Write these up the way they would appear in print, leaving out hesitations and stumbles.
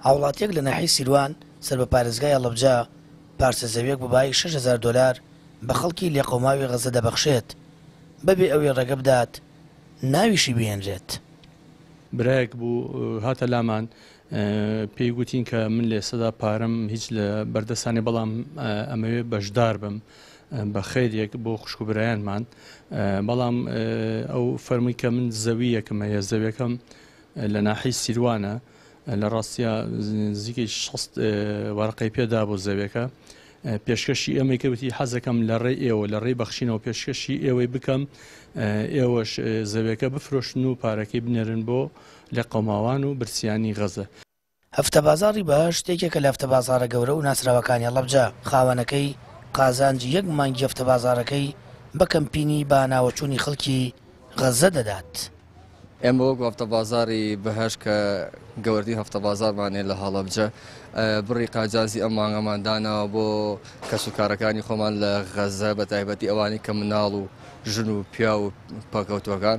هاوڵاتیەک لە ناحیی سیروان سەر بە پارێزگای هەڵەبجە پارچە زەویەک بەبای 6,000 دلار بە خەڵکی لێقۆماوی غەزە دەبەخشێت بەبێ ئەوەی ڕێگە بدات ناویشی بهێنرێت. برایەک بوو هاتە لامان پێی گوتین کە من لێ سەدا پارەم هیچ لە بەردەستانی بەڵام ئەمەوێ بەشدار بم بە خێریەک بۆ خوشکبرایانمان بەڵام ئەو فەرمووی کە من زەویەکم هەیە زەویەکەم لە ناحیی سیروانە لە ڕاستیە نزیکەی 60 وەرقەی پێدا بۆ زەویەکە پێشکەشی ئەمەی کەوتی حەزەکەم لە ڕێی ئێوە لە ڕێی بەخشینەوە پێشکەشی ئێوەی بکەم ئێوەش زەویەکە بفرۆشن و پارەکەی بنێرن بۆ لە قەماوان و برسیانی غەزە. هەفتە بازاڕی بەهەش شتێکێکە لە هەفتە بازاڕە گەورە و ناسراوەکانی هەڵەبجە خاوەنەکەی قازانجی یەک مانگی هەفتە بازاڕەکەی بە کەمپینی با ناوەچوونی خەڵکی غەزە دەدات. ئێمە وەک هەفتە بازاری بەهەش کە گەوردی هەفتە بازارمانێ لە هەڵەبجە بڕی قاجازی ئەم مانگەماندانەوە بۆ کەسوکارەکانی خۆمان لە غەزە بە تایبەتی ئەوانی کە مناڵ و ژن و پیا و پاکەوتوەکان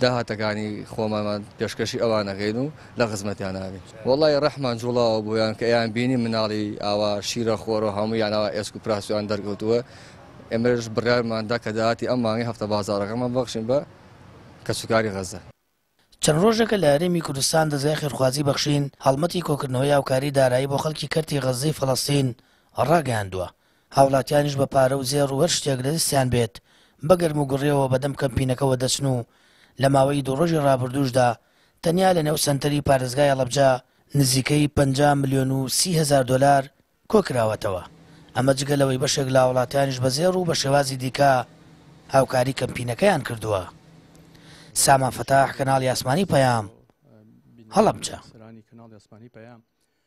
داهاتەکانی خۆمانمان پێشکەشی ئەوانەکەین و لە خزمەتیان ناوین. وەڵای ڕەحمان جوڵاوە بۆیان کە ئەیان بینی مناڵی ئاوا شیرە خۆرە هەموویانەوە ئێسک و پراسیۆیان دەرکەوتووە ئێمەش بڕیارماندا کە داهاتی ئەم مانگی هەفتە بازارەکەمان بەخشین بە کەسوکاری غەزە. چەند ڕۆژێکە لە هەرێمی کوردستان دەزای خێرخوازی بەخشین هەڵمەتی کۆکردنەوەی هاوکاری دارایی بۆ خەڵکی کەرتی غەزەی فەڵەستین ڕاگەیاندووە. هاوڵاتیانیش بە پارە و زێڕ و هەر شتێک لە دەستیان بێت بەگەرم و گوڕێەوە بەدەم کەمپینەکەەوە دەچن و لە ماوەی دوو ڕۆژی ڕابردووشدا تەنیا لە نێو سنتەری پارێزگای هەڵەبجە نزیکەی 50 ملیۆن و 30,000 دلار کۆکراوەتەوە. ئەمە جگەلەوەی بەشێک لە هاوڵاتیانیش بە زێڕ و بە شێوازی دیکە هاوکاری کەمپینەکەیان کردووە. سامان فتاح کەناڵی ئاسمانی پەیام هەڵەبجە.